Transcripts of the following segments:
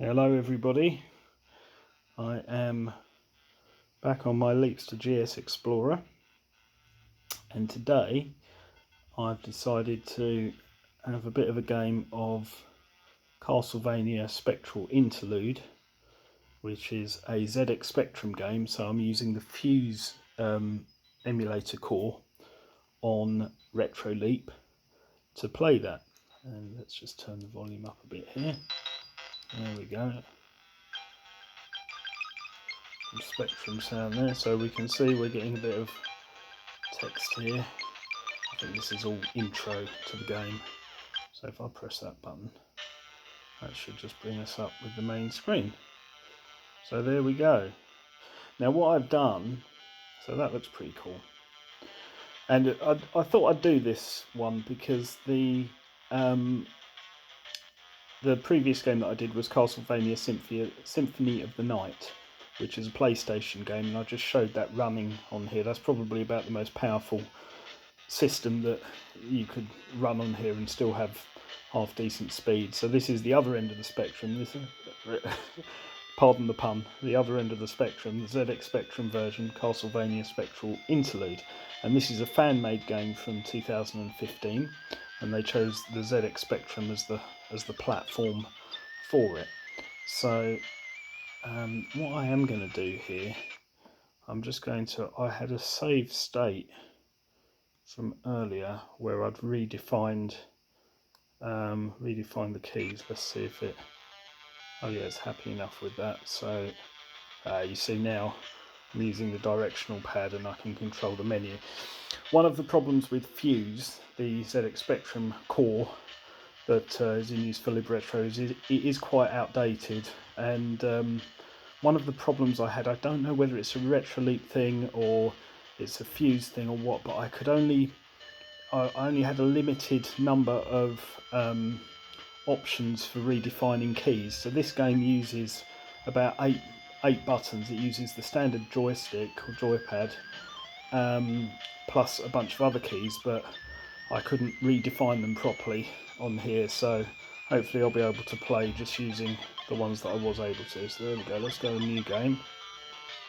Hello everybody, I am back on my LeapsterGS Explorer, and today I've decided to have a bit of a game of Castlevania Spectral Interlude, which is a ZX Spectrum game, so I'm using the Fuse emulator core on Retroleap to play that. And let's just turn the volume up a bit here. There we go. Some Spectrum sound there, so we can see we're getting a bit of text here. I think this is all intro to the game, so if I press that button, that should just bring us up with the main screen. So there we go. Now what I've done, so that looks pretty cool, and I thought I'd do this one because the previous game that I did was Castlevania Symphony of the Night, which is a PlayStation game, and I just showed that running on here. That's probably about the most powerful system that you could run on here and still have half decent speed. So this is the other end of the spectrum. This is, pardon the pun, the other end of the spectrum, the ZX Spectrum version, Castlevania Spectral Interlude. And this is a fan-made game from 2015, and they chose the ZX Spectrum as the platform for it. So what I am going to do here, I'm just going to, I had a save state from earlier where I'd redefined the keys. Let's see if it, oh yeah, it's happy enough with that. So you see now I'm using the directional pad and I can control the menu. One of the problems with Fuse, the ZX Spectrum core that is in use for LibRetro, is it is quite outdated, and one of the problems I had, I don't know whether it's a Retroleap thing or it's a Fuse thing or what, but I only had a limited number of options for redefining keys. So this game uses about eight buttons. It uses the standard joystick or joypad plus a bunch of other keys, but I couldn't redefine them properly on here, so hopefully I'll be able to play just using the ones that I was able to. So there we go, let's go to new game,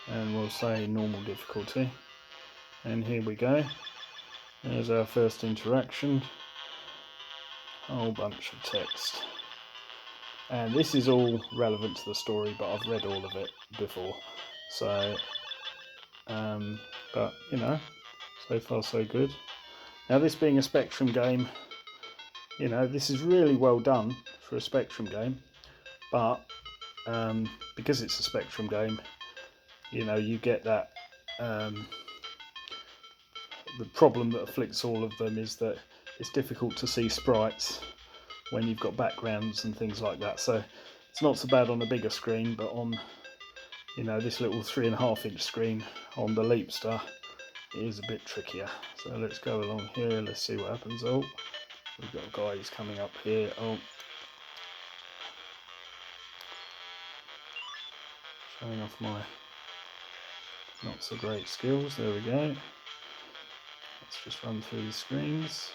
and we'll say normal difficulty, and here we go. There's our first interaction, a whole bunch of text, and this is all relevant to the story, but I've read all of it before, so but you know, so far so good. Now this being a Spectrum game, you know, this is really well done for a Spectrum game, but because it's a Spectrum game, you know, you get that the problem that afflicts all of them is that it's difficult to see sprites when you've got backgrounds and things like that. So it's not so bad on a bigger screen, but on, you know, this little 3.5-inch screen on the Leapster, it is a bit trickier. So let's go along here, let's see what happens. Oh, we've got guys coming up here. Oh, showing off my not so great skills. There we go. Let's just run through the screens.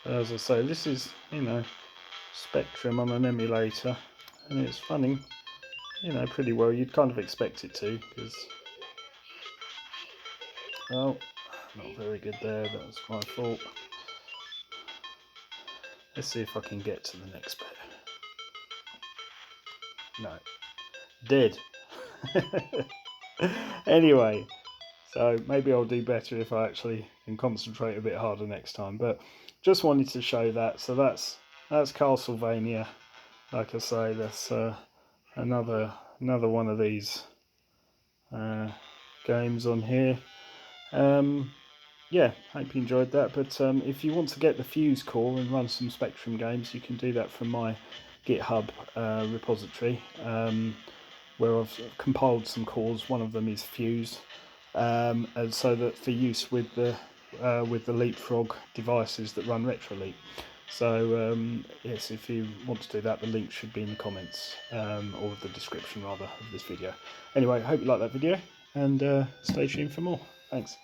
As I say, this is, you know, Spectrum on an emulator, and it's running, you know, pretty well. You'd kind of expect it to, because, oh, not very good there, that was my fault. Let's see if I can get to the next bit. No, dead. Anyway, so maybe I'll do better if I actually can concentrate a bit harder next time, but just wanted to show that. So that's Castlevania. Like I say, that's another one of these games on here. Yeah, hope you enjoyed that. But if you want to get the Fuse core and run some Spectrum games, you can do that from my Github repository, where I've compiled some cores. One of them is Fuse, and so that for use with the Leapfrog devices that run Retroleap. So yes, if you want to do that, the link should be in the comments, or the description rather, of this video. Anyway, I hope you like that video, and stay tuned for more. Thanks.